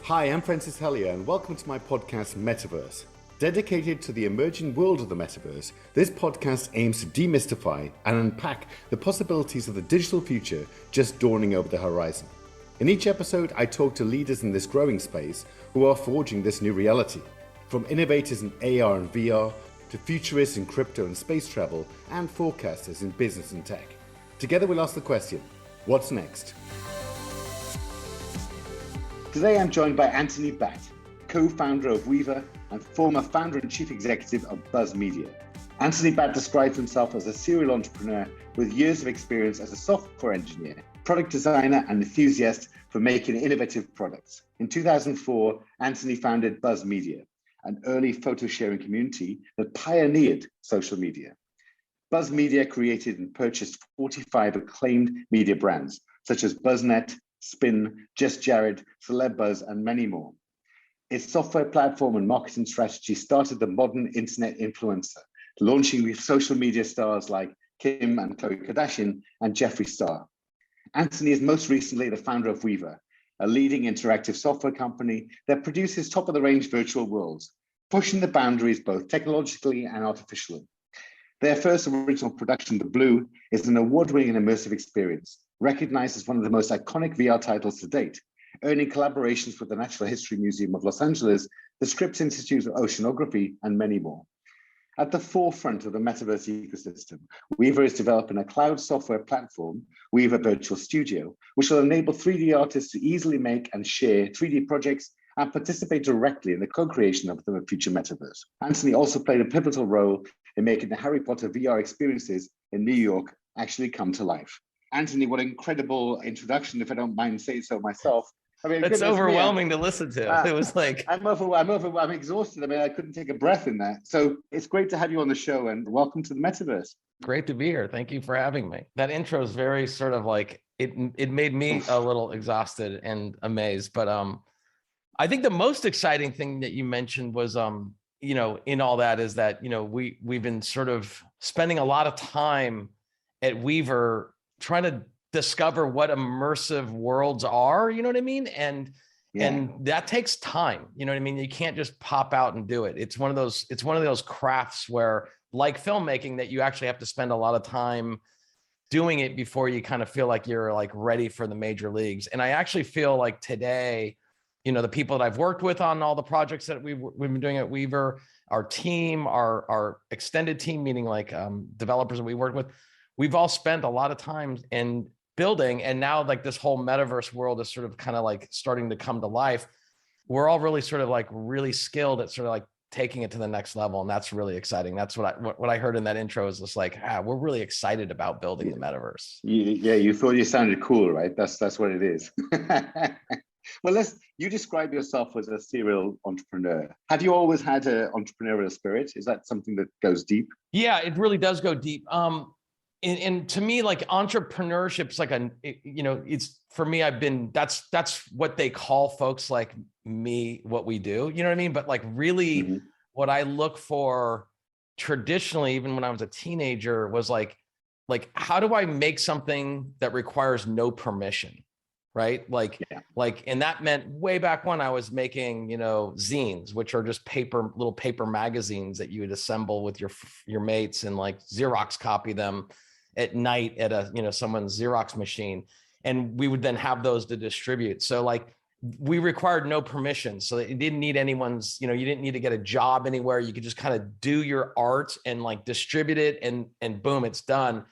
Hi, I'm Francis Hellier, and welcome to my podcast, Metaverse. Dedicated to the emerging world of the metaverse, this podcast aims to demystify and unpack the possibilities of the digital future just dawning over the horizon. In each episode, I talk to leaders in this growing space who are forging this new reality. From innovators in AR and VR, to futurists in crypto and space travel, and forecasters in business and tech. Together we'll ask the question, what's next? Today I'm joined by Anthony Batt, co-founder of Weaver and former founder and chief executive of Buzz Media. Anthony Batt describes himself as a serial entrepreneur with years of experience as a software engineer, product designer, and enthusiast for making innovative products. In 2004, Anthony founded Buzz Media, an early photo sharing community that pioneered social media. Buzz Media created and purchased 45 acclaimed media brands, such as BuzzNet, Spin, Just Jared, CelebBuzz, and many more. Its software platform and marketing strategy started the modern internet influencer, launching with social media stars like Kim and Khloe Kardashian and Jeffree Star. Anthony is most recently the founder of Weaver, a leading interactive software company that produces top-of-the-range virtual worlds, pushing the boundaries both technologically and artificially. Their first original production, The Blue, is an award-winning immersive experience, recognized as one of the most iconic VR titles to date, earning collaborations with the Natural History Museum of Los Angeles, the Scripps Institute of Oceanography, and many more. At the forefront of the metaverse ecosystem, Weaver is developing a cloud software platform, Weaver Virtual Studio, which will enable 3D artists to easily make and share 3D projects and participate directly in the co-creation of the future metaverse. Anthony also played a pivotal role in making the Harry Potter VR experiences in New York actually come to life. Anthony, what an incredible introduction, if I don't mind saying so myself. I mean, it's overwhelming to listen to. It was like... I'm exhausted. I mean, I couldn't take a breath in that. So it's great to have you on the show, and welcome to the metaverse. Great to be here. Thank you for having me. That intro is very sort of like, it made me a little exhausted and amazed. But I think the most exciting thing that you mentioned was, in all that is that, we've been sort of spending a lot of time at Weaver trying to discover what immersive worlds are, you know what I mean? And that takes time, you know what I mean? You can't just pop out and do it. It's one of those crafts where, like filmmaking, that you actually have to spend a lot of time doing it before you kind of feel like you're like ready for the major leagues. And I actually feel like today, the people that I've worked with on all the projects that we've been doing at Weaver, our team, our extended team, meaning like developers that we work with, we've all spent a lot of time in building, and now like this whole metaverse world is sort of kind of like starting to come to life. We're all really sort of like really skilled at sort of like taking it to the next level, and that's really exciting. That's what I heard in that intro is just like, we're really excited about building the metaverse. You thought you sounded cool, right? That's what it is. Well, you describe yourself as a serial entrepreneur. Have you always had an entrepreneurial spirit? Is that something that goes deep? Yeah, it really does go deep. And to me, like entrepreneurship's like it's for me, that's what they call folks like me, what we do, you know what I mean? But like really what I look for traditionally, even when I was a teenager, was like, how do I make something that requires no permission? Right? And that meant way back when I was making, zines, which are just little paper magazines that you would assemble with your mates and like Xerox copy them at night at someone's Xerox machine. And we would then have those to distribute. So like we required no permission. So it didn't need anyone's, you didn't need to get a job anywhere. You could just kind of do your art and like distribute it and boom, it's done.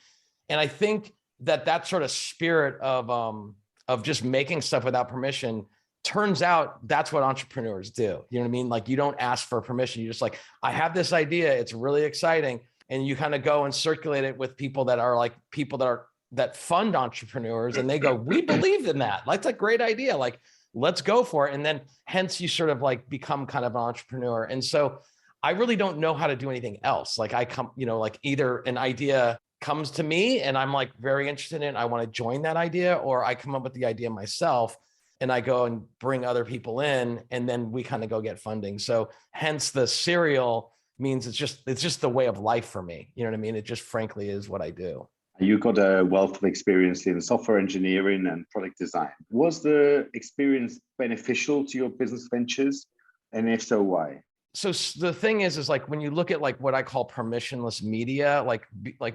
And I think that sort of spirit of just making stuff without permission, turns out that's what entrepreneurs do. You know what I mean? Like you don't ask for permission. You're just like, I have this idea. It's really exciting. And you kind of go and circulate it with people that fund entrepreneurs. And they go, we believe in that. That's a great idea. Like, let's go for it. And then hence you sort of like become kind of an entrepreneur. And so I really don't know how to do anything else. Like I come, like either an idea comes to me and I'm like very interested in it, I want to join that idea, or I come up with the idea myself and I go and bring other people in, and then we kind of go get funding. So hence the serial means it's just the way of life for me. You know what I mean? It just frankly is what I do. You got a wealth of experience in software engineering and product design. Was the experience beneficial to your business ventures? And if so, why? So the thing is like when you look at like what I call permissionless media, like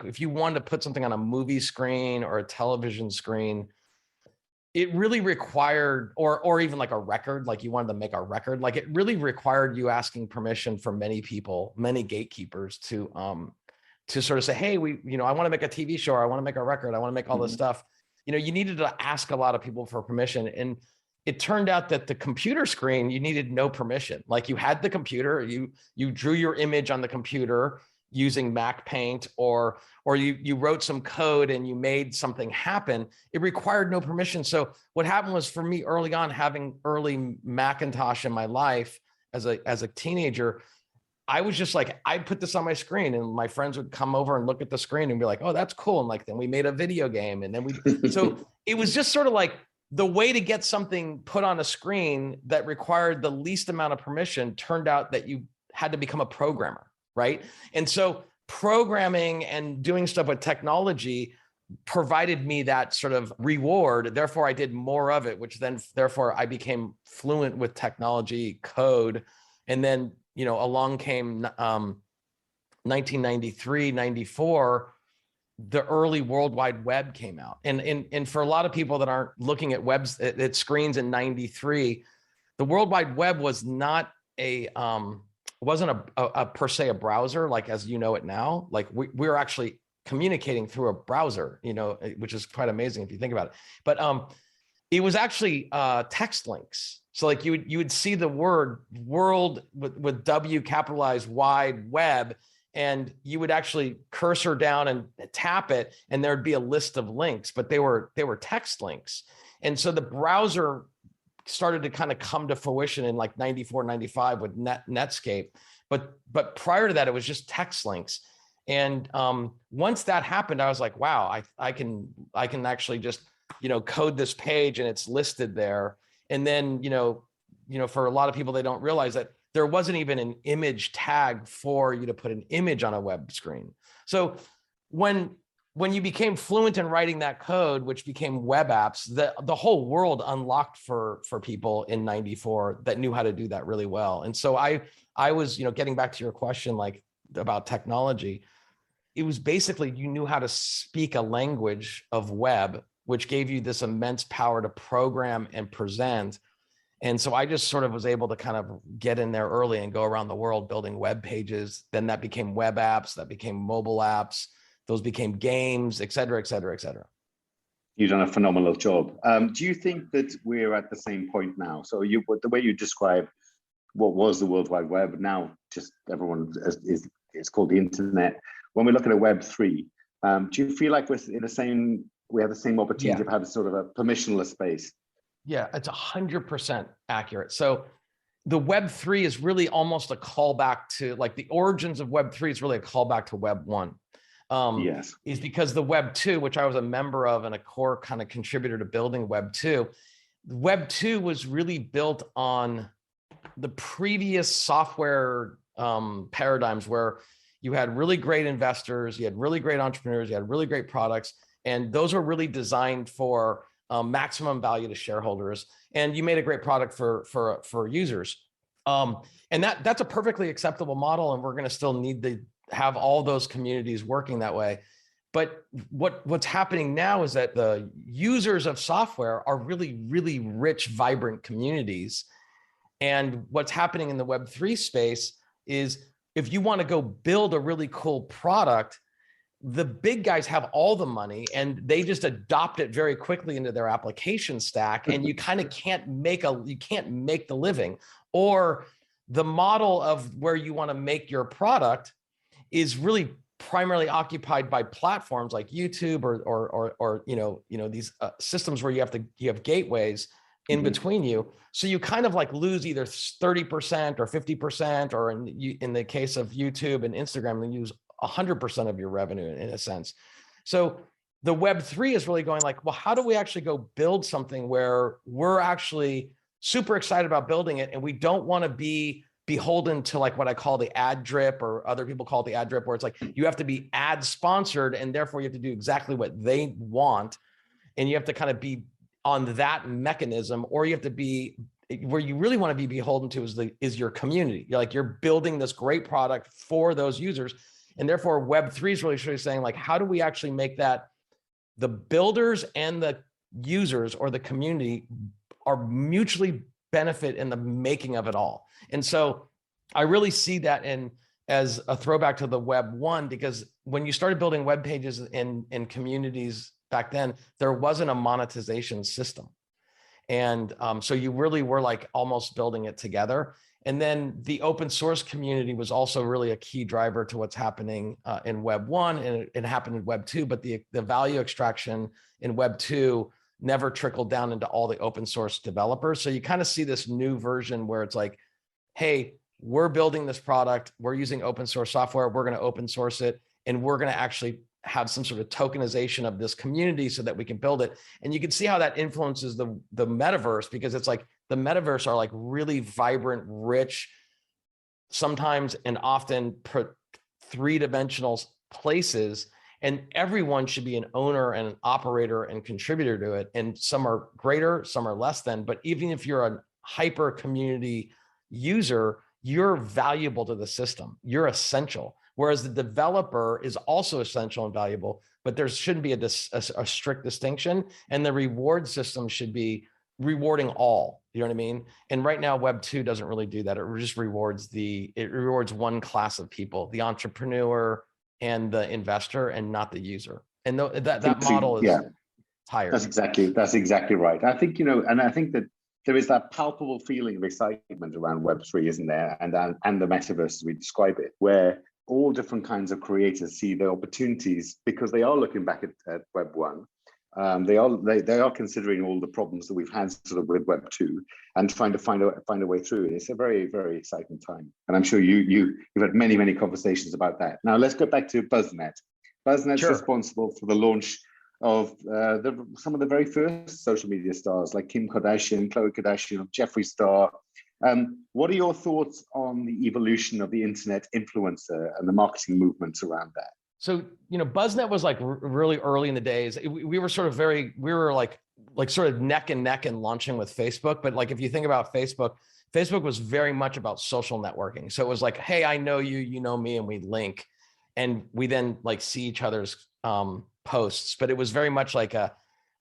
if you wanted to put something on a movie screen or a television screen, it really required, or even like a record, like you wanted to make a record, like it really required you asking permission from many people, many gatekeepers to sort of say, hey, I want to make a TV show, or I want to make a record, I want to make all this stuff. You needed to ask a lot of people for permission. And it turned out that the computer screen, you needed no permission. Like you had the computer, you drew your image on the computer using Mac Paint, or you wrote some code and you made something happen. It required no permission. So what happened was, for me early on, having early Macintosh in my life as a teenager, I was just like, I'd put this on my screen and my friends would come over and look at the screen and be like, oh, that's cool. And like, then we made a video game. And then so it was just sort of like the way to get something put on a screen that required the least amount of permission. Turned out that you had to become a programmer, right? And so programming and doing stuff with technology provided me that sort of reward. Therefore, I did more of it, which then, therefore, I became fluent with technology code. And then, along came 1993, 94, the early World Wide Web came out. And for a lot of people that aren't looking at webs, at screens in 93, the World Wide Web was not wasn't a per se a browser, like as you know it now. Like we're actually communicating through a browser, which is quite amazing if you think about it. But it was actually text links. So like you would see the word world with W capitalized wide web, and you would actually cursor down and tap it, and there'd be a list of links, but they were text links. And so the browser started to kind of come to fruition in like 94, 95 with Netscape. But prior to that, it was just text links. And once that happened, I was like, wow, I can actually just, code this page and it's listed there. And then, for a lot of people, they don't realize that there wasn't even an image tag for you to put an image on a web screen. So when you became fluent in writing that code, which became web apps, the whole world unlocked for people in 94 that knew how to do that really well. And so I was, getting back to your question, like about technology, it was basically, you knew how to speak a language of web, which gave you this immense power to program and present. And so I just sort of was able to kind of get in there early and go around the world building web pages. Then that became web apps, that became mobile apps, those became games, et cetera, et cetera, et cetera. You've done a phenomenal job. Do you think that we're at the same point now? So the way you describe what was the World Wide Web, now just everyone is called the internet. When we look at a Web3, do you feel like we have the same opportunity of having sort of a permissionless space? Yeah, it's 100% accurate. So the Web3 is really almost a callback to, like, the origins of Web3 is really a callback to Web1. Yes. Is because the Web2, which I was a member of and a core kind of contributor to building Web2 was really built on the previous software paradigms, where you had really great investors, you had really great entrepreneurs, you had really great products, and those were really designed for maximum value to shareholders, and you made a great product for users. And that's a perfectly acceptable model, and we're going to still need to have all those communities working that way. But what's happening now is that the users of software are really, really rich, vibrant communities. And what's happening in the Web3 space is, if you want to go build a really cool product, the big guys have all the money and they just adopt it very quickly into their application stack, and you kind of can't make the living. Or the model of where you want to make your product is really primarily occupied by platforms like YouTube or these systems where you have gateways in between you. So you kind of like lose either 30% or 50%, or in the case of YouTube and Instagram, they use 100% of your revenue in a sense. So the Web3 is really going like, well, how do we actually go build something where we're actually super excited about building it, and we don't want to be beholden to like what I call the ad drip, or other people call it the ad drip, where it's like you have to be ad sponsored and therefore you have to do exactly what they want. And you have to kind of be on that mechanism, or you have to be where you really want to be beholden to is your community. You're building this great product for those users. And therefore Web3 is really saying like, how do we actually make that the builders and the users or the community are mutually benefit in the making of it all. And so I really see that as a throwback to the Web 1, because when you started building web pages in communities back then, there wasn't a monetization system. And so you really were like almost building it together. And then the open source community was also really a key driver to what's happening in Web 1, and it happened in Web 2, but the value extraction in Web 2 never trickled down into all the open source developers. So you kind of see this new version where it's like, hey, we're building this product, we're using open source software, we're going to open source it, and we're going to actually have some sort of tokenization of this community so that we can build it. And you can see how that influences the metaverse, because it's like the metaverse are like really vibrant, rich, sometimes and often three-dimensional places, and everyone should be an owner and an operator and contributor to it. And some are greater, some are less than, but even if you're a hyper community user, you're valuable to the system, you're essential. Whereas the developer is also essential and valuable, but there shouldn't be a strict distinction, and the reward system should be rewarding all, you know what I mean? And right now Web 2 doesn't really do that. It just rewards one class of people, the entrepreneur and the investor, and not the user. And that model is tired. That's exactly right. I think, and I think that there is that palpable feeling of excitement around Web3, isn't there? And the metaverse, as we describe it, where all different kinds of creators see the opportunities, because they are looking back at Web 1. They are considering all the problems that we've had sort of with Web 2 and trying to find a way through. And it's a very, very exciting time. And I'm sure you've had many conversations about that. Now let's go back to BuzzNet. BuzzNet's responsible for the launch of some of the very first social media stars like Kim Kardashian, Khloe Kardashian, Jeffree Star. What are your thoughts on the evolution of the internet influencer and the marketing movements around that? So, BuzzNet was like really early in the days. We were sort of like sort of neck and neck in launching with Facebook. But like, if you think about Facebook was very much about social networking. So it was like, hey, I know you, you know me, and we link, and we then like see each other's posts. But it was very much like a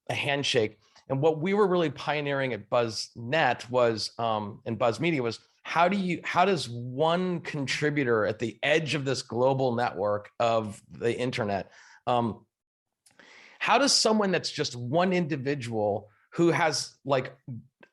handshake. And what we were really pioneering at BuzzNet was, and Buzz Media was, how does one contributor at the edge of this global network of the internet, how does someone that's just one individual who has like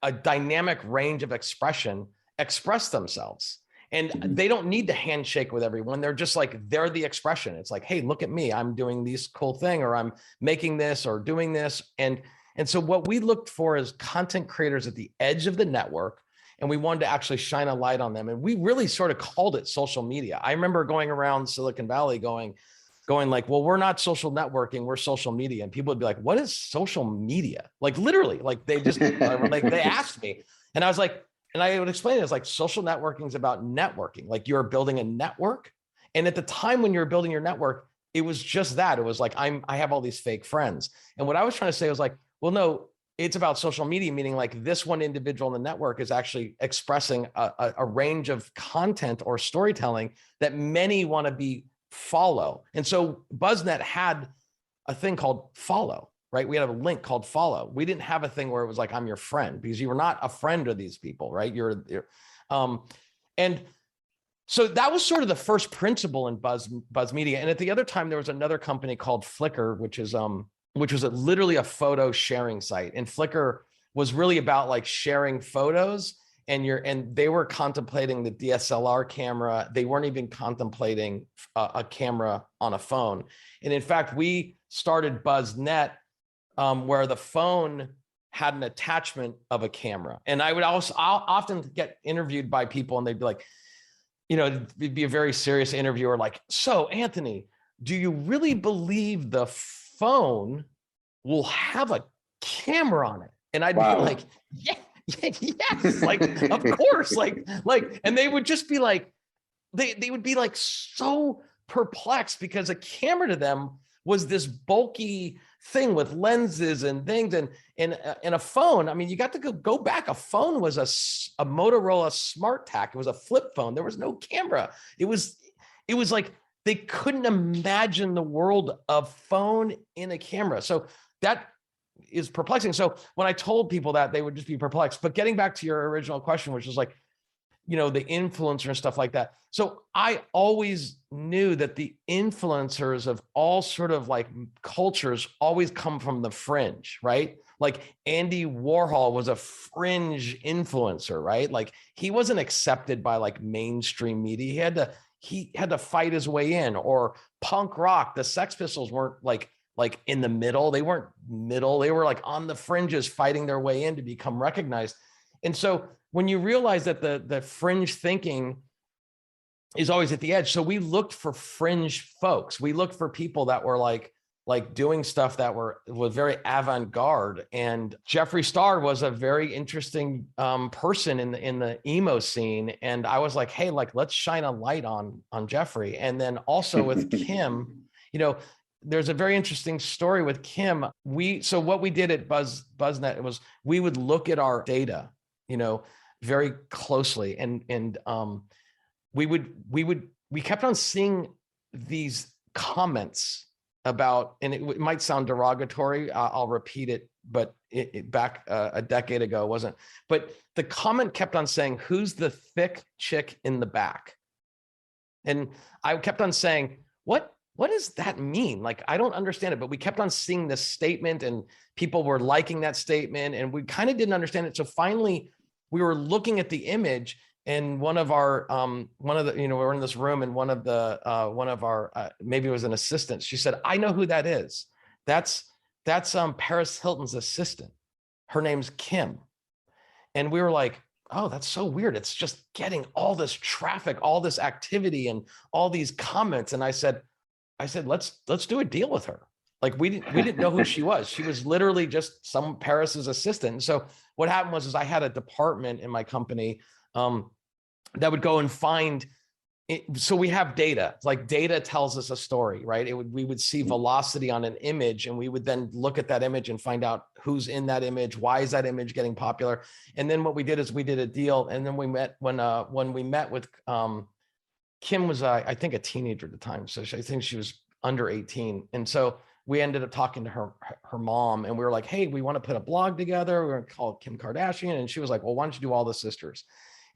a dynamic range of expression express themselves? And they don't need to handshake with everyone. They're just like, they're the expression. It's like, hey, look at me, I'm doing this cool thing, or I'm making this or doing this. And so what we looked for is content creators at the edge of the network, and we wanted to actually shine a light on them. And we really sort of called it social media. I remember going around Silicon Valley going like, well, we're not social networking, we're social media. And people would be like, what is social media? Like literally, like they just, like they asked me. And I was like, and I would explain it as like social networking is about networking. Like you're building a network. And at the time when you're building your network, it was just that. It was like, I have all these fake friends. And what I was trying to say was like, well, no, it's about social media, meaning like this one individual in the network is actually expressing a range of content or storytelling that many want to follow. And so BuzzNet had a thing called follow, right? We had a link called follow. We didn't have a thing where it was like, I'm your friend, because you were not a friend of these people, right? And so that was sort of the first principle in Buzz Media. And at the other time, there was another company called Flickr, which was literally a photo sharing site. And Flickr was really about like sharing photos, and they were contemplating the DSLR camera. They weren't even contemplating a camera on a phone. And in fact, we started BuzzNet where the phone had an attachment of a camera. And I'll often get interviewed by people, and they'd be like, it'd be a very serious interviewer, like, so Anthony, do you really believe the phone will have a camera on it? And I'd be like, Yes, like, of course, and they would just be like, they would be like so perplexed because a camera to them was this bulky thing with lenses and things, and a phone. I mean, you got to go back. A phone was a Motorola SmartTAC. It was a flip phone. There was no camera. It was like they couldn't imagine the world of phone in a camera. So that is perplexing. So when I told people that, they would just be perplexed. But getting back to your original question, which is like, the influencer and stuff like that. So I always knew that the influencers of all sort of like cultures always come from the fringe, right? Like Andy Warhol was a fringe influencer, right? Like he wasn't accepted by like mainstream media. He had to fight his way in. Or punk rock, the Sex Pistols weren't like in the middle. They weren't middle. They were like on the fringes fighting their way in to become recognized. And so when you realize that the fringe thinking is always at the edge. So we looked for fringe folks. We looked for people that were like doing stuff that was very avant-garde. And Jeffree Star was a very interesting person in the emo scene. And I was like, hey, like, let's shine a light on Jeffree. And then also with Kim, there's a very interesting story with Kim. So what we did at BuzzNet was we would look at our data, very closely. And we kept on seeing these comments about, and it might sound derogatory. I'll repeat it, but back a decade ago, it wasn't. But the comment kept on saying, who's the thick chick in the back? And I kept on saying, what does that mean? Like, I don't understand it, but we kept on seeing this statement and people were liking that statement and we kind of didn't understand it. So finally we were looking at the image and one of our, we were in this room and one of our, maybe it was an assistant. She said, I know who that is. That's Paris Hilton's assistant. Her name's Kim. And we were like, oh, that's so weird. It's just getting all this traffic, all this activity and all these comments. And I said, let's do a deal with her. Like we didn't know who she was. She was literally just some Paris's assistant. And so what happened was I had a department in my company that would go and find it. So we have data, like data tells us a story, right? We would see velocity on an image and we would then look at that image and find out who's in that image. Why is that image getting popular? And then what we did is we did a deal. And then we met when we met with Kim was, I think, a teenager at the time. So I think she was under 18. And so we ended up talking to her mom and we were like, hey, we want to put a blog together. We're going to call it Kim Kardashian. And she was like, well, why don't you do All the Sisters?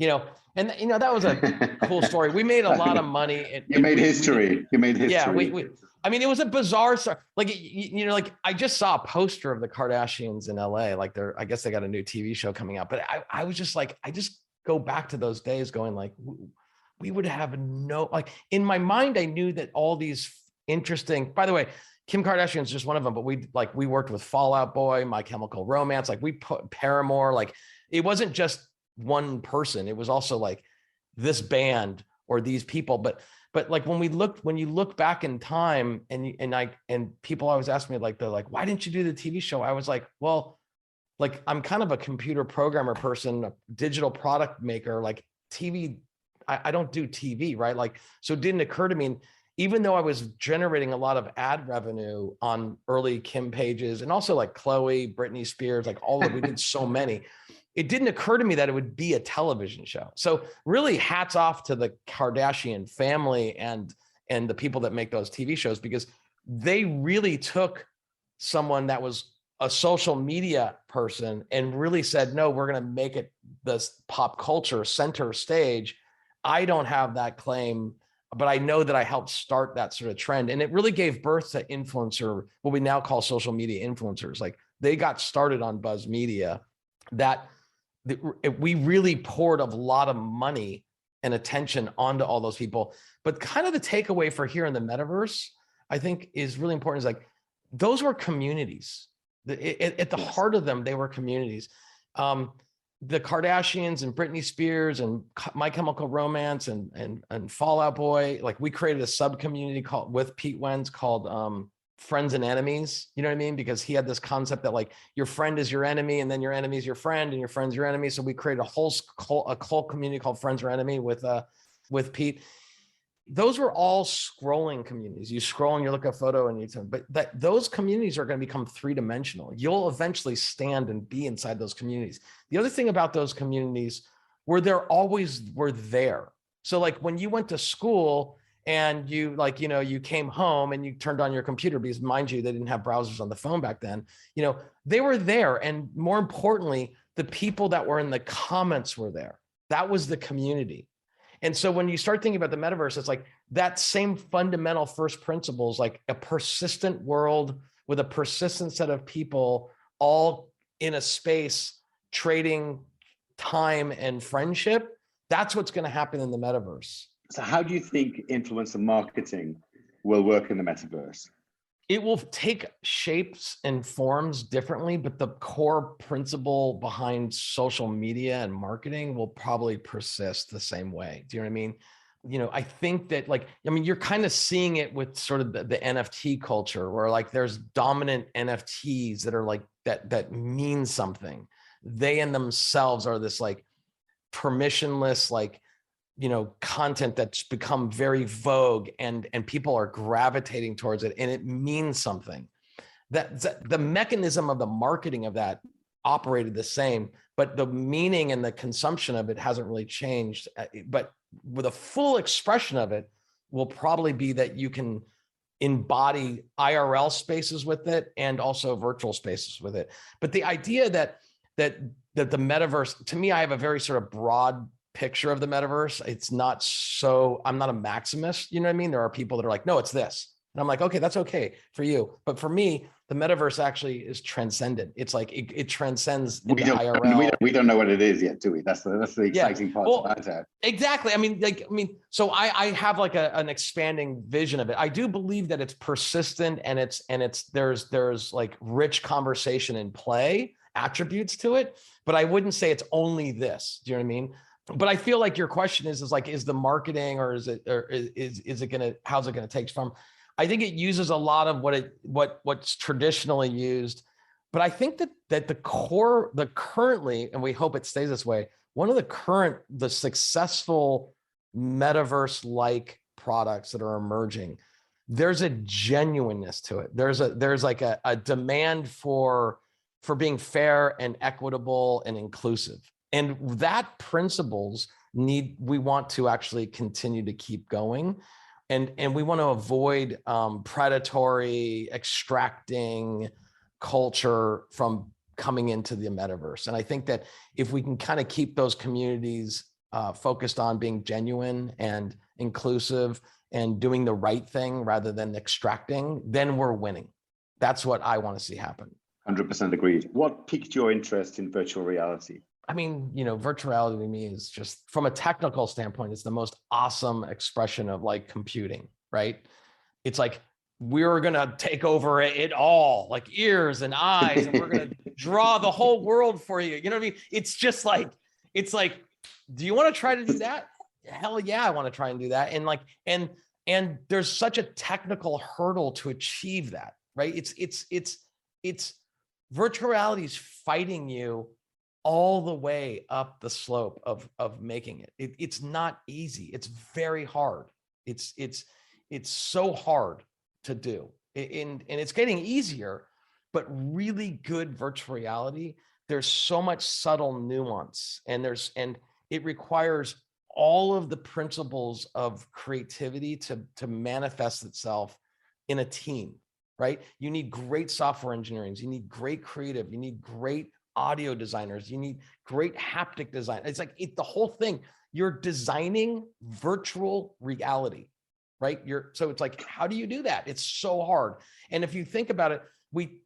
And that was a cool story. We made a lot of money. You made history. Yeah. I mean, it was a bizarre story. Like, like I just saw a poster of the Kardashians in LA. Like I guess they got a new TV show coming out, but I was just like, I just go back to those days going like, we would have in my mind, I knew that all these interesting, by the way, Kim Kardashian is just one of them, but we worked with Fall Out Boy, My Chemical Romance, like we put Paramore, like it wasn't just one person. It was also like this band or these people, but like when you look back in time and people always ask me like, they're like, why didn't you do the TV show? I was like, well, like I'm kind of a computer programmer person, a digital product maker, like TV. I don't do TV, right? Like, so it didn't occur to me. And even though I was generating a lot of ad revenue on early Kim pages and also like Chloe, Britney Spears, like we did so many, it didn't occur to me that it would be a television show. So really hats off to the Kardashian family and the people that make those TV shows, because they really took someone that was a social media person and really said, no, we're going to make it this pop culture center stage. I don't have that claim, but I know that I helped start that sort of trend. And it really gave birth to influencer, what we now call social media influencers. Like they got started on Buzz Media, that we really poured a lot of money and attention onto all those people. But kind of the takeaway for here in the metaverse, I think is really important, is like, those were communities. At the heart of them, they were communities. The Kardashians and Britney Spears and My Chemical Romance and Fall Out Boy, like we created a sub community with Pete Wentz called friends and enemies, you know what I mean? Because he had this concept that like your friend is your enemy and then your enemy is your friend and your friend's your enemy. So we created a cult community called Friends or Enemy with Pete. Those were all scrolling communities. You scroll and you look at a photo and but those communities are going to become three-dimensional. You'll eventually stand and be inside those communities. The other thing about those communities they're always were there. So like when you went to school and you like, you came home and you turned on your computer, because mind you, they didn't have browsers on the phone back then, they were there. And more importantly, the people that were in the comments were there. That was the community. And so when you start thinking about the metaverse, it's like that same fundamental first principles, like a persistent world with a persistent set of people all in a space trading time and friendship. That's what's going to happen in the metaverse. So how do you think influencer marketing will work in the metaverse? It will take shapes and forms differently, but the core principle behind social media and marketing will probably persist the same way. Do you know what I mean? I think that you're kind of seeing it with sort of the NFT culture, where like there's dominant NFTs that are like that mean something. They in themselves are this like permissionless, content that's become very vogue and people are gravitating towards it and it means something. That the mechanism of the marketing of that operated the same, but the meaning and the consumption of it hasn't really changed. But with a full expression of it will probably be that you can embody IRL spaces with it and also virtual spaces with it. But the idea that the metaverse, to me, I have a very sort of broad picture of the metaverse. It's not so, I'm not a maximist, you know what I mean? There are people that are like, no, it's this. And I'm like, okay, that's okay for you. But for me, the metaverse actually is transcendent. It's like, it transcends into IRL. We don't know what it is yet, do we? That's the exciting part about it. Exactly. So I have like an expanding vision of it. I do believe that it's persistent and there's like rich conversation and play attributes to it, but I wouldn't say it's only this. Do you know what I mean? But I feel like your question is the marketing, or is it how's it gonna take from? I think it uses a lot of what's traditionally used, but I think that the currently, and we hope it stays this way, one of the successful metaverse-like products that are emerging, there's a genuineness to it. There's like a demand for being fair and equitable and inclusive. And that principles we want to actually continue to keep going. And we want to avoid predatory, extracting culture from coming into the metaverse. And I think that if we can kind of keep those communities focused on being genuine and inclusive and doing the right thing rather than extracting, then we're winning. That's what I want to see happen. 100% agreed. What piqued your interest in virtual reality? I mean, virtual reality to me is just, from a technical standpoint, it's the most awesome expression of like computing, right? It's like, we're going to take over it all, like ears and eyes, and we're going to draw the whole world for you. You know what I mean? It's just like, do you want to try to do that? Hell yeah, I want to try and do that. And there's such a technical hurdle to achieve that, right? It's virtual reality is fighting you all the way up the slope of making it. It's not easy. It's very hard. It's so hard to do. And it's getting easier, but really good virtual reality, there's so much subtle nuance, and it requires all of the principles of creativity to manifest itself in a team, right? You need great software engineering, you need great creative, you need great audio designers, you need great haptic design. It's like the whole thing, you're designing virtual reality, right? So it's like, how do you do that? It's so hard. And if you think about it,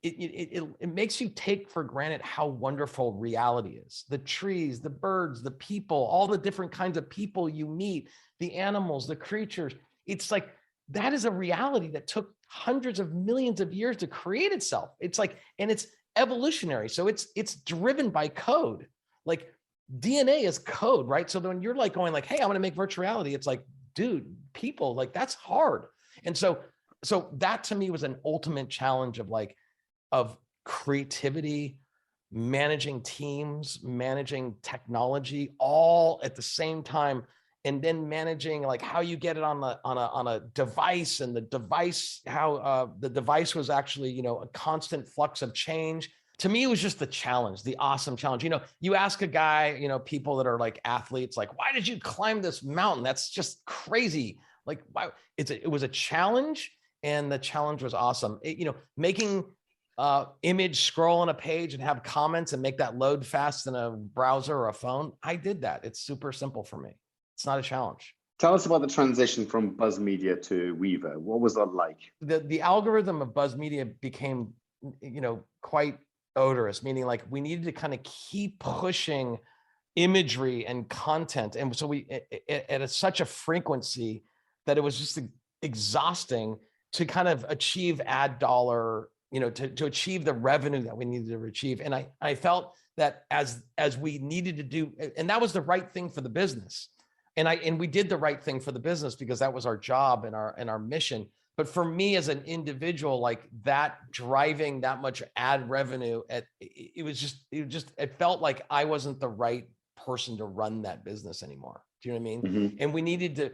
it makes you take for granted how wonderful reality is. The trees, the birds, the people, all the different kinds of people you meet, the animals, the creatures. It's like, that is a reality that took hundreds of millions of years to create itself. It's like, and it's evolutionary. So it's driven by code. Like DNA is code, right? So when you're like going like, hey, I want to make virtual reality, it's like, dude, people, like, that's hard. And so so that to me was an ultimate challenge of creativity, managing teams, managing technology, all at the same time, and then managing like how you get it on a device, and the device, how the device was actually, you know, a constant flux of change. To me, it was just the challenge, the awesome challenge. You know, you ask a guy, you know, people that are like athletes, like, why did you climb this mountain? That's just crazy. Like, why? It was a challenge, and the challenge was awesome. You know, making image scroll on a page and have comments and make that load fast in a browser or a phone. I did that. It's super simple for me. It's not a challenge. Tell us about the transition from Buzz Media to Weaver. What was that like? The algorithm of Buzz Media became, you know, quite odorous, meaning like we needed to kind of keep pushing imagery and content. And so we at such a frequency that it was just exhausting to kind of achieve ad dollar, you know, to achieve the revenue that we needed to achieve. And I felt that as we needed to do, and that was the right thing for the business. And we did the right thing for the business because that was our job and our mission. But for me as an individual, like that driving that much ad revenue, it felt like I wasn't the right person to run that business anymore. Do you know what I mean? Mm-hmm. And we needed to,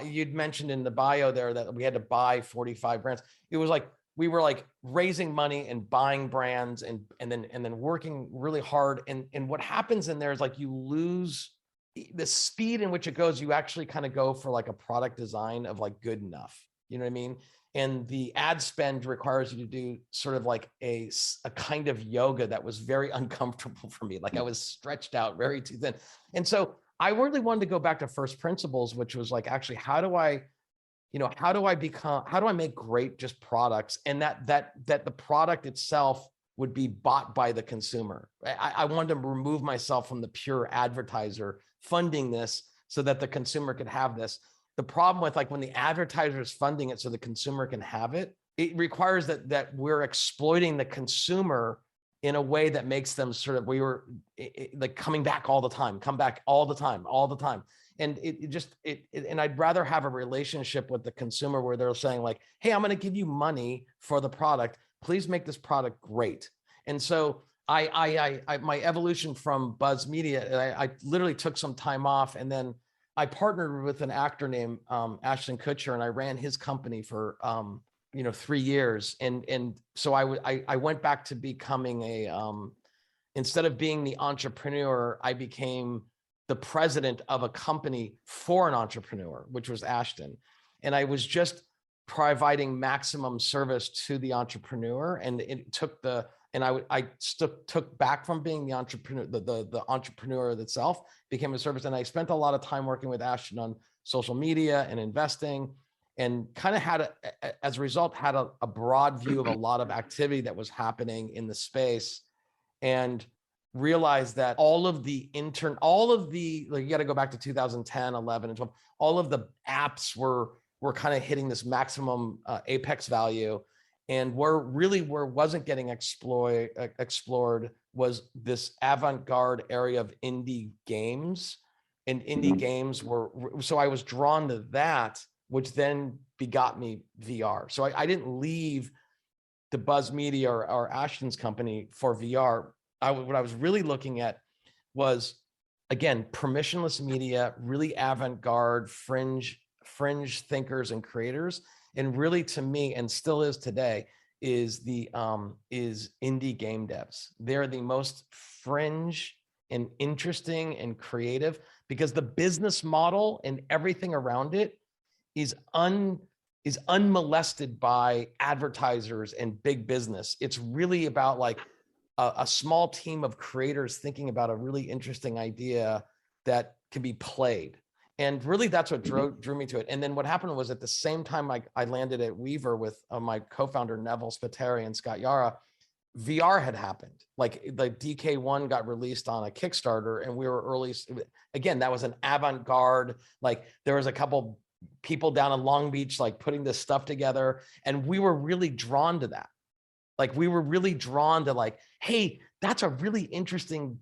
you'd mentioned in the bio there that we had to buy 45 brands. It was like, we were like raising money and buying brands and then working really hard. And what happens in there is like you lose the speed in which it goes. You actually kind of go for like a product design of like good enough. You know what I mean? And the ad spend requires you to do sort of like a kind of yoga that was very uncomfortable for me. Like I was stretched out very too thin. And so I really wanted to go back to first principles, which was like, actually, how do I make great just products, and that the product itself would be bought by the consumer. I wanted to remove myself from the pure advertiser funding this so that the consumer could have this. The problem with like when the advertiser is funding it so the consumer can have it, it requires that we're exploiting the consumer in a way that makes them sort of, like coming back all the time, come back all the time. And and I'd rather have a relationship with the consumer where they're saying like, hey, I'm going to give you money for the product. Please make this product great. And so my evolution from Buzz Media, I literally took some time off, and then I partnered with an actor named Ashton Kutcher, and I ran his company for 3 years. And so I went back to becoming instead of being the entrepreneur, I became the president of a company for an entrepreneur, which was Ashton. And I was just providing maximum service to the entrepreneur. And it took I took back from being the entrepreneur, the entrepreneur itself, became a service. And I spent a lot of time working with Ashton on social media and investing, and kind of as a result, had a broad view of a lot of activity that was happening in the space, and realized that all of the you got to go back to 2010, 11, and 12, all of the apps were kind of hitting this maximum apex value. And where wasn't getting explored was this avant-garde area of indie games. And indie games so I was drawn to that, which then begot me VR. So I didn't leave the Buzz Media or Ashton's company for VR. What I was really looking at was, again, permissionless media, really avant-garde, fringe thinkers and creators. And really, to me, and still is today, is indie game devs. They're the most fringe and interesting and creative, because the business model and everything around it is unmolested by advertisers and big business. It's really about like a small team of creators thinking about a really interesting idea that can be played. And really, that's what drew me to it. And then what happened was, at the same time I landed at Weaver with my co-founder, Neville Spiteri and Scott Yara, VR had happened. Like the DK1 got released on a Kickstarter, and we were early. Again, that was an avant-garde. Like there was a couple people down in Long Beach, like putting this stuff together. And we were really drawn to that. Like we were really drawn to like, hey, that's a really interesting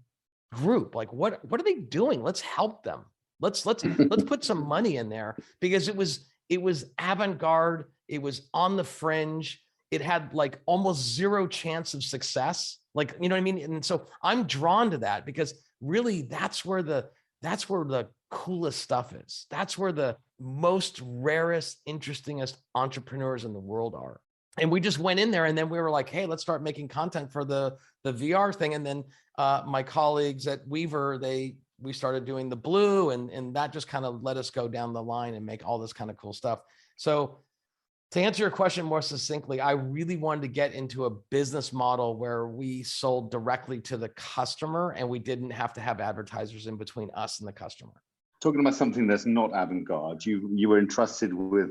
group. Like what are they doing? Let's help them. Let's put some money in there, because it was it was avant-garde. It was on the fringe. It had like almost zero chance of success. Like, you know what I mean? And so I'm drawn to that because really that's where the coolest stuff is. That's where the most rarest, interestingest entrepreneurs in the world are. And we just went in there and then we were like, hey, let's start making content for the VR thing. And then my colleagues at Weaver, we started doing the Blue, and that just kind of let us go down the line and make all this kind of cool stuff. So to answer your question more succinctly, I really wanted to get into a business model where we sold directly to the customer and we didn't have to have advertisers in between us and the customer. Talking about something that's not avant-garde, you were entrusted with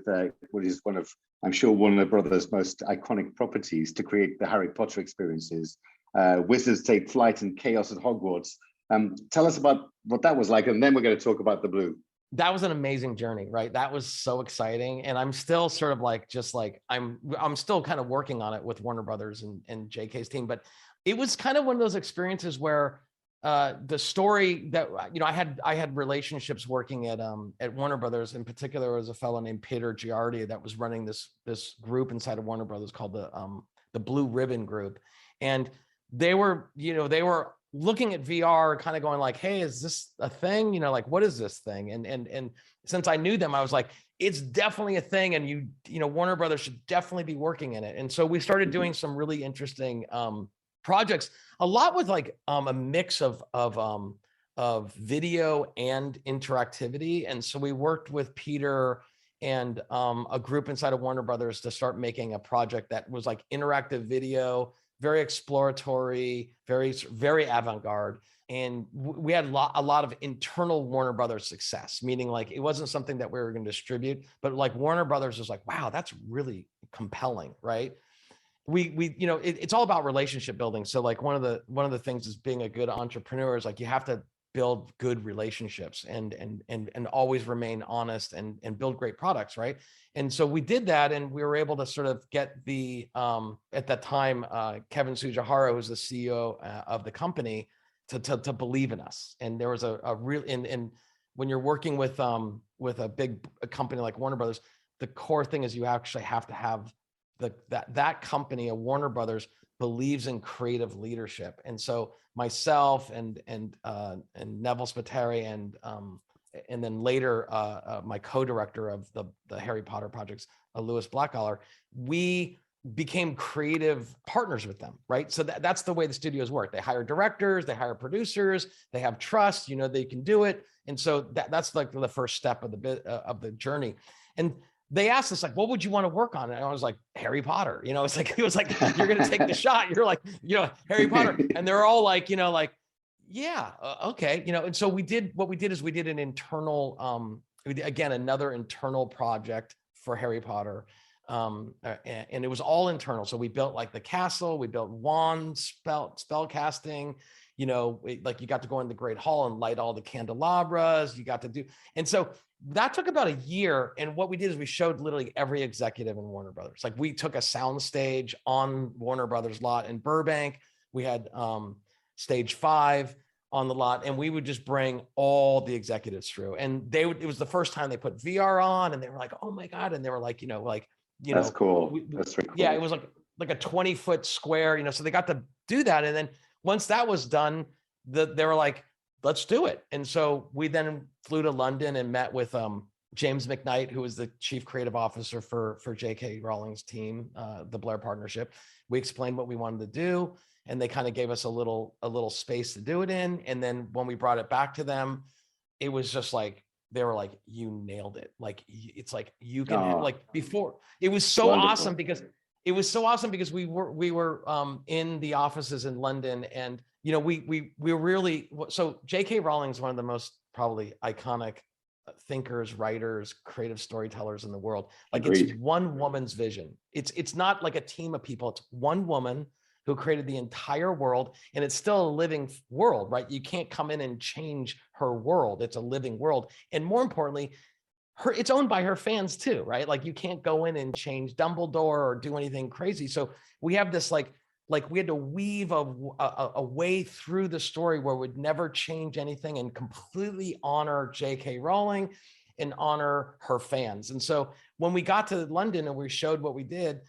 what is one of, I'm sure, Warner Brothers' most iconic properties to create the Harry Potter experiences, Wizards Take Flight and Chaos at Hogwarts. Tell us about what that was like, and then we're going to talk about the Blue. That was an amazing journey, right? That was so exciting. And I'm still sort of like, just like, I'm still kind of working on it with Warner Brothers and JK's team, but it was kind of one of those experiences where the story that, you know, I had relationships working at Warner Brothers. In particular, there was a fellow named Peter Giardi that was running this group inside of Warner Brothers called the Blue Ribbon Group. And they were looking at VR, kind of going like, hey, is this a thing? You know, like, what is this thing? And since I knew them, I was like, it's definitely a thing. And you know, Warner Brothers should definitely be working in it. And so we started doing some really interesting projects, a lot with like a mix of video and interactivity. And so we worked with Peter and a group inside of Warner Brothers to start making a project that was like interactive video, very exploratory, very, very avant-garde. And we had a lot of internal Warner Brothers success, meaning like it wasn't something that we were going to distribute, but like Warner Brothers was like, wow, that's really compelling, right? We you know, it's all about relationship building. So like one of the things is being a good entrepreneur is like you have to build good relationships and always remain honest and build great products, right? And so we did that, and we were able to sort of get the at that time Kevin Tsujihara, who was the CEO of the company, to believe in us. And there was a real and when you're working with a big company like Warner Brothers, the core thing is you actually have to have that company, a Warner Brothers, believes in creative leadership. And so myself and Neville Spiteri and then later my co-director of the Harry Potter projects, Lewis Blackcollar, we became creative partners with them, right? So that's the way the studios work. They hire directors, they hire producers, they have trust, you know, they can do it. And so that's like the first step of the journey. And they asked us like, what would you want to work on? And I was like, Harry Potter, you know, it was like, you're going to take the shot. You're like, you know, Harry Potter. And they're all like, you know, like, yeah, okay. You know, and so we did an internal, again, another internal project for Harry Potter. And it was all internal. So we built like the castle, we built wands, spell casting, you know, like you got to go in the Great Hall and light all the candelabras, you got to do. And so that took about a year. And what we did is we showed literally every executive in Warner Brothers. Like we took a sound stage on Warner Brothers lot in Burbank. We had stage 5 on the lot, and we would just bring all the executives through. And it was the first time they put VR on, and they were like, oh my God. And they were like, that's cool. That's really cool. Yeah, it was like a 20-foot square, you know, so they got to do that. And then once that was done, they were like, let's do it. And so we then flew to London and met with James McKnight, who was the chief creative officer for J.K. Rowling's team, the Blair Partnership. We explained what we wanted to do, and they kind of gave us a little space to do it in. And then when we brought it back to them, it was just like, they were like, you nailed it. Like, it's like, you can like before. It was so awesome because we were in the offices in London, and you know, we really, so J.K. Rowling is one of the most probably iconic thinkers, writers, creative storytellers in the world. Like Agreed. It's one woman's vision. It's not like a team of people. It's one woman who created the entire world, and it's still a living world, right? You can't come in and change her world. It's a living world. And more importantly, it's owned by her fans too, right? Like you can't go in and change Dumbledore or do anything crazy. So we have this like we had to weave a way through the story where we'd never change anything and completely honor J.K. Rowling and honor her fans. And so when we got to London and we showed what we did,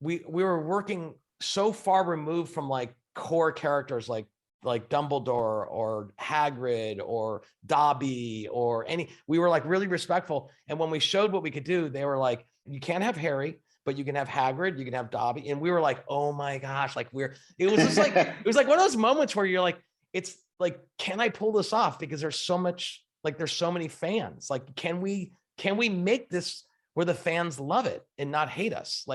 we were working so far removed from like core characters like Dumbledore or Hagrid or Dobby or we were like really respectful. And when we showed what we could do, they were like, you can't have Harry, but you can have Hagrid, you can have Dobby. And we were like, oh my gosh, like it was just like, it was like one of those moments where you're like, it's like, can I pull this off? Because there's so much, like, there's so many fans. Like, can we make this where the fans love it and not hate us?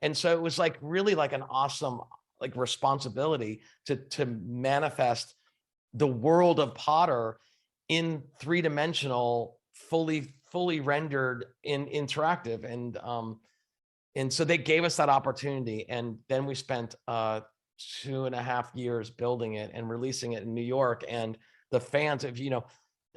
And so it was like really like an awesome like responsibility to manifest the world of Potter in 3-dimensional, fully rendered in interactive. And so they gave us that opportunity. And then we spent 2.5 years building it and releasing it in New York. And the fans, if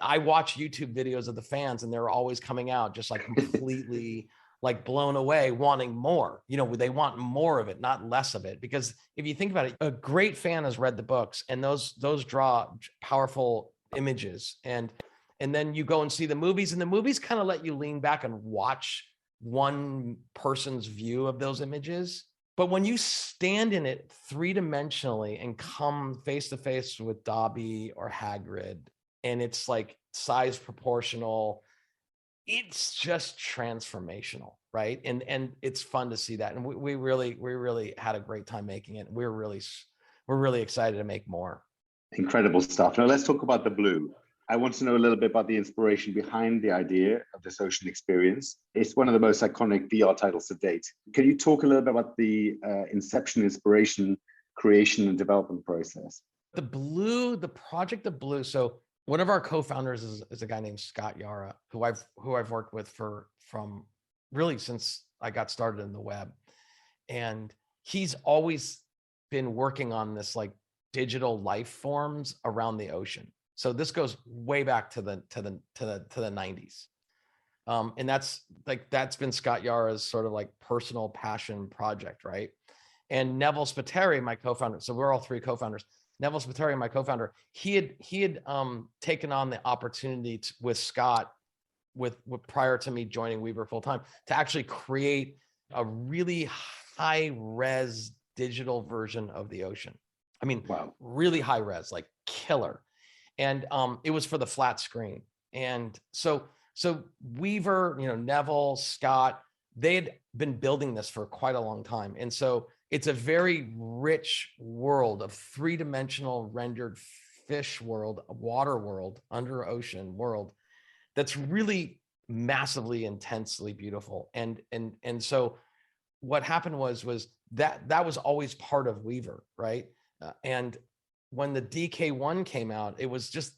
I watch YouTube videos of the fans and they're always coming out just like completely like blown away, wanting more. They want more of it, not less of it. Because if you think about it, a great fan has read the books, and those draw powerful images. And then you go and see the movies, and the movies kind of let you lean back and watch one person's view of those images. But when you stand in it 3-dimensionally and come face to face with Dobby or Hagrid, and it's like size proportional, it's just transformational, right? And it's fun to see that. And we really had a great time making it. We're really excited to make more. Incredible stuff. Now let's talk about the blue. I want to know a little bit about the inspiration behind the idea of this ocean experience. It's one of the most iconic VR titles to date. Can you talk a little bit about the inception, inspiration, creation, and development process? The project of Blue. So one of our co-founders is a guy named Scott Yara, who I've worked with from really since I got started in the web. And he's always been working on this like digital life forms around the ocean. So this goes way back to the 90s. And that's been Scott Yara's sort of like personal passion project, right? And Neville Spiteri, my co-founder, so we're all three co-founders. Neville Spiteri, my co-founder, he had taken on the opportunity with Scott, with prior to me joining Weaver full time, to actually create a really high res digital version of the ocean. I mean, wow, really high res, like killer. And it was for the flat screen. And so Weaver, Neville, Scott, they had been building this for quite a long time. And so it's a very rich world of 3-dimensional rendered fish world, water world, under ocean world that's really massively, intensely beautiful. And so what happened was that was always part of Weaver, right? And when the DK1 came out, it was just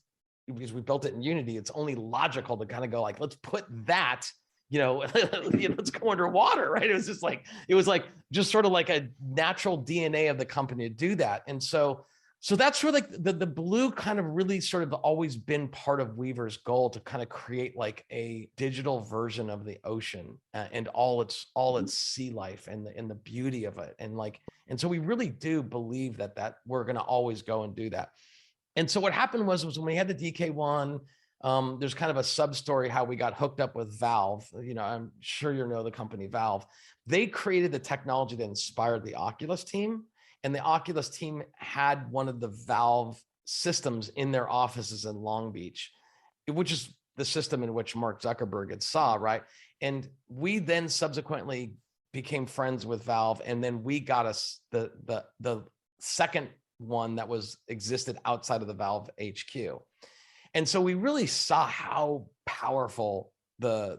because we built it in Unity, it's only logical to kind of go like, let's put that, let's go underwater, right? It was like just sort of like a natural DNA of the company to do that. And so that's where like the blue kind of really sort of always been part of Weaver's goal, to kind of create like a digital version of the ocean and all its sea life and the beauty of it. And so we really do believe that we're going to always go and do that. And so what happened was when we had the DK1, there's kind of a sub story how we got hooked up with Valve. I'm sure you know the company Valve. They created the technology that inspired the Oculus team. And the Oculus team had one of the Valve systems in their offices in Long Beach, which is the system in which Mark Zuckerberg had saw, right? And we then subsequently became friends with Valve. And then we got us the second one that existed outside of the Valve HQ. And so we really saw how powerful the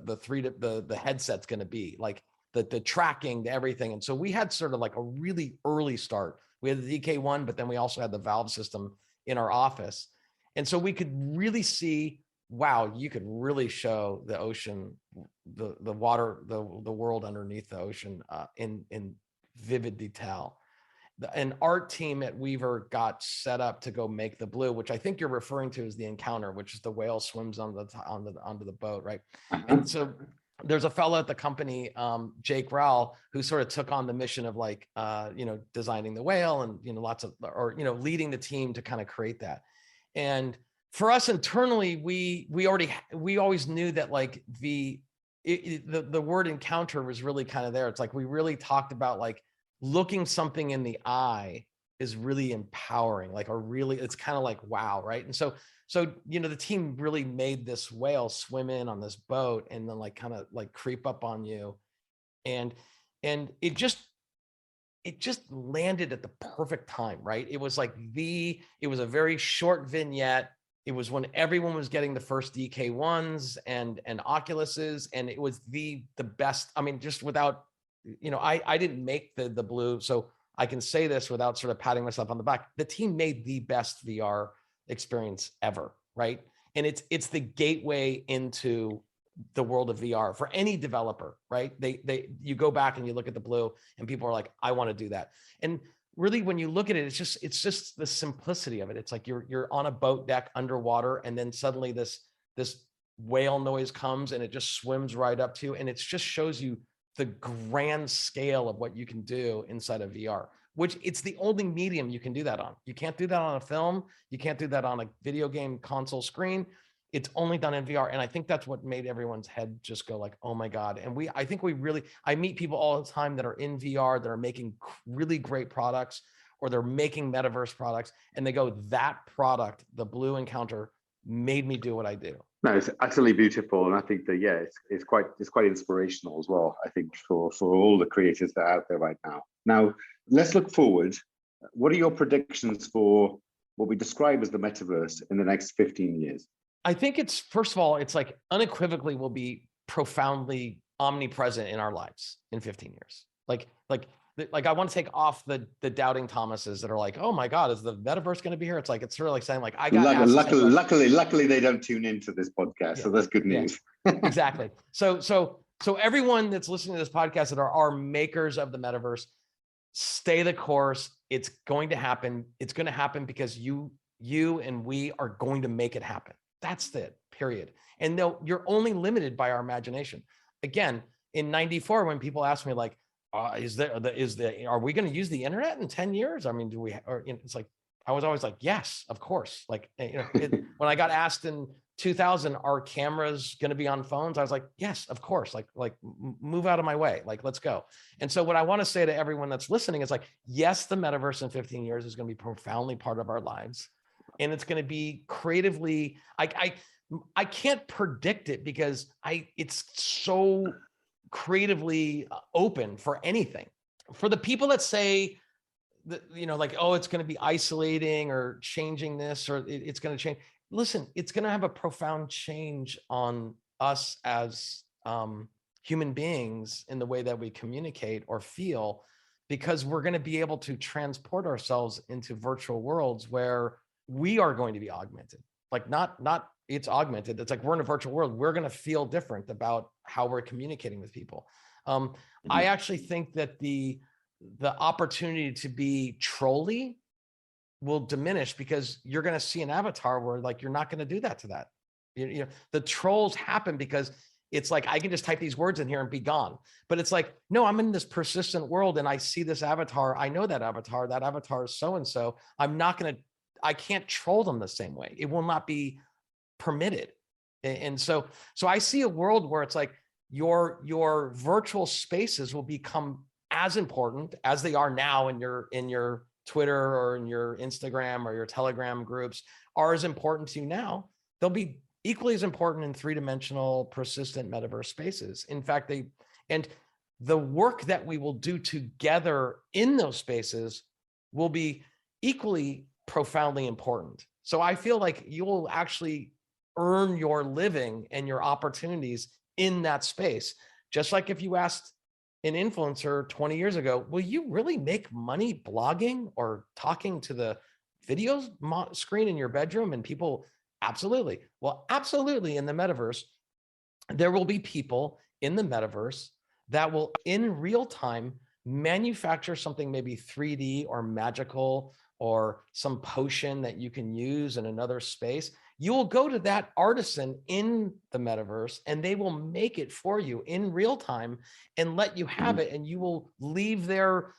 headset's going to be, like the tracking, the everything. And so we had sort of like a really early start. We had the DK1, but then we also had the Valve system in our office. And so we could really see, wow, you could really show the ocean, the water, the world underneath the ocean in vivid detail. An art team at Weaver got set up to go make the blue, which I think you're referring to as the encounter, which is the whale swims onto the boat, right? And so there's a fellow at the company, Jake Rowell, who sort of took on the mission of like, designing the whale and, leading the team to kind of create that. And For us internally, we always knew that like the word encounter was really kind of there. It's like we really talked about like looking something in the eye is really empowering, like, or really, it's kind of like, wow, right? And so the team really made this whale swim in on this boat and then like kind of like creep up on you, and it just landed at the perfect time, right? It was like it was a very short vignette. It was when everyone was getting the first DK1s and Oculuses, and it was the best. I mean, just without, I didn't make the blue, so I can say this without sort of patting myself on the back. The team made the best VR experience ever, right? And it's the gateway into the world of VR for any developer, right? You go back and you look at the blue and people are like, I want to do that. And really, when you look at it, it's just the simplicity of it. It's like you're on a boat deck underwater, and then suddenly this whale noise comes and it just swims right up to you. And it just shows you the grand scale of what you can do inside of VR, which it's the only medium you can do that on. You can't do that on a film. You can't do that on a video game console screen. It's only done in VR. And I think that's what made everyone's head just go like, oh my God. And I meet people all the time that are in VR, that are making really great products, or they're making metaverse products. And they go, that product, the Blue Encounter, made me do what I do. No, it's utterly beautiful. And I think that, yeah, it's quite inspirational as well, I think, for all the creators that are out there right now. Now, let's look forward. What are your predictions for what we describe as the metaverse in the next 15 years? I think it's, first of all, it's like unequivocally will be profoundly omnipresent in our lives in 15 years. Like I want to take off the doubting Thomases that are like, oh my God, is the metaverse going to be here? It's like, it's sort of like saying like, I got luckily they don't tune into this podcast. Yeah. So that's good news. Yeah, exactly. So everyone that's listening to this podcast that are makers of the metaverse, stay the course. It's going to happen. It's going to happen because you and we are going to make it happen. That's it, period. And you're only limited by our imagination. Again, in '94, when people asked me like, are we going to use the internet in 10 years? I mean, it's like, I was always like, yes, of course. Like, when I got asked in 2000, are cameras going to be on phones? I was like, yes, of course. Like move out of my way. Like, let's go. And so what I want to say to everyone that's listening is like, yes, the metaverse in 15 years is going to be profoundly part of our lives. And it's going to be creatively, I can't predict it because it's so creatively open for anything. For the people that say that, like, oh, it's going to be isolating or changing this, or it's going to change. Listen, it's going to have a profound change on us as human beings in the way that we communicate or feel, because we're going to be able to transport ourselves into virtual worlds where we are going to be augmented. Like not it's augmented. It's like we're in a virtual world. We're going to feel different about how we're communicating with people. I actually think that the opportunity to be trolly will diminish, because you're going to see an avatar where like you're not going to do that to that. The trolls happen because it's like I can just type these words in here and be gone. But it's like, no, I'm in this persistent world and I see this avatar. I know that avatar. That avatar is so and so. I can't troll them the same way. It will not be permitted. And so I see a world where it's like your virtual spaces will become as important as they are now in your Twitter or in your Instagram or your Telegram groups are as important to you now. They'll be equally as important in three-dimensional persistent metaverse spaces. In fact, the work that we will do together in those spaces will be equally profoundly important. So I feel like you will actually earn your living and your opportunities in that space. Just like if you asked an influencer 20 years ago, will you really make money blogging or talking to the video screen in your bedroom? And people, absolutely. Well, absolutely. In the metaverse, there will be people in the metaverse that will in real time manufacture something maybe 3D or magical, or some potion that you can use in another space. You will go to that artisan in the metaverse and they will make it for you in real time and let you have it. And you will leave their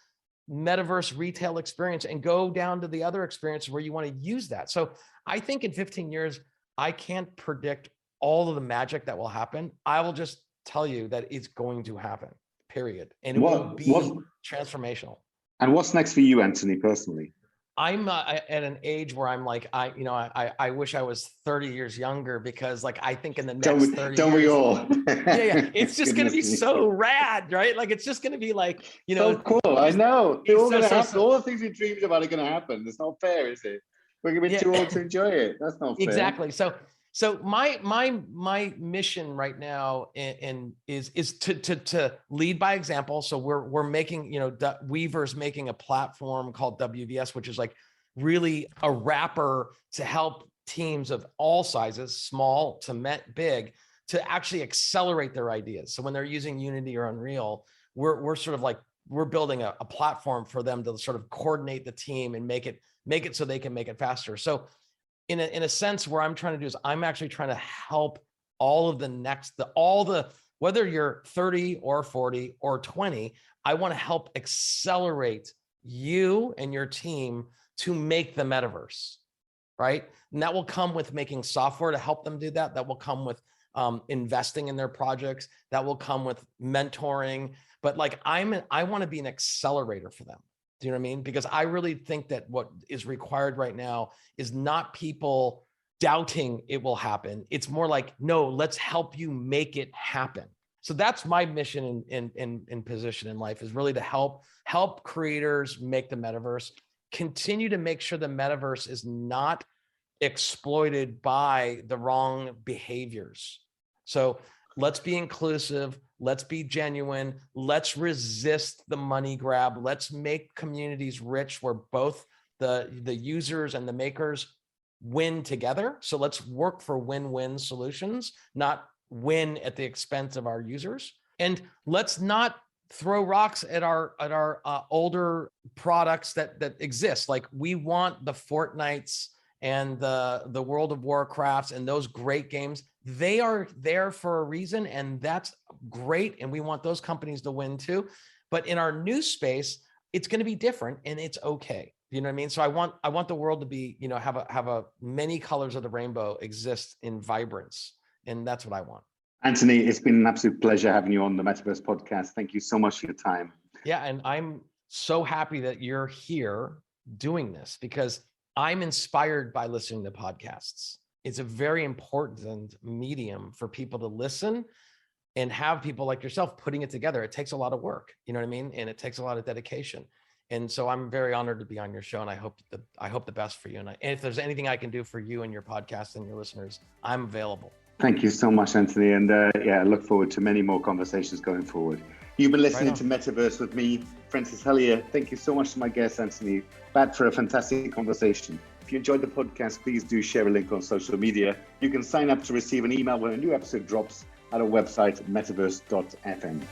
metaverse retail experience and go down to the other experiences where you want to use that. So I think in 15 years, I can't predict all of the magic that will happen. I will just tell you that it's going to happen, period. And it will be transformational. And what's next for you, Anthony, personally? I'm at an age where I'm like, I wish I was 30 years younger, because like, I think in the next 30 don't years, we all? it's just going to be so rad, right? Like, it's just going to be like, so cool. I know. They're all going to happen. So, all the things we dreamed about are going to happen. It's not fair, is it? We're going to be too old to enjoy it. That's not fair. Exactly. So my mission right now is to lead by example. So we're making, Weaver's making a platform called WVS, which is like really a wrapper to help teams of all sizes, small to big, to actually accelerate their ideas. So when they're using Unity or Unreal, we're sort of like, we're building a platform for them to sort of coordinate the team and make it so they can make it faster. So in a sense, where I'm trying to do is I'm actually trying to help all of whether you're 30 or 40 or 20, I want to help accelerate you and your team to make the metaverse, right? And that will come with making software to help them do that. That will come with investing in their projects. That will come with mentoring. But like, I want to be an accelerator for them. Do you know what I mean? Because I really think that what is required right now is not people doubting it will happen. It's more like, no, let's help you make it happen. So that's my mission in position in life, is really to help creators make the metaverse, continue to make sure the metaverse is not exploited by the wrong behaviors. So let's be inclusive. Let's be genuine. Let's resist the money grab. Let's make communities rich where both the users and the makers win together. So let's work for win-win solutions, not win at the expense of our users. And let's not throw rocks at our older products that exist. Like, we want the Fortnites and the World of Warcrafts and those great games. They are there for a reason, and that's great. And we want those companies to win too. But in our new space, it's going to be different, and it's okay. You know what I mean? So I want the world to be, have a many colors of the rainbow exist in vibrance. And that's what I want. Anthony, it's been an absolute pleasure having you on the Metaverse podcast. Thank you so much for your time. Yeah. And I'm so happy that you're here doing this, because I'm inspired by listening to podcasts. It's a very important medium for people to listen and have people like yourself putting it together. It takes a lot of work, you know what I mean? And it takes a lot of dedication. And so I'm very honored to be on your show, and I hope the best for you. And if there's anything I can do for you and your podcast and your listeners, I'm available. Thank you so much, Anthony. And I look forward to many more conversations going forward. You've been listening to Metaverse with me, Francis Hellier. Thank you so much to my guest, Anthony Batt, for a fantastic conversation. If you enjoyed the podcast, please do share a link on social media. You can sign up to receive an email when a new episode drops at our website, metaverse.fm.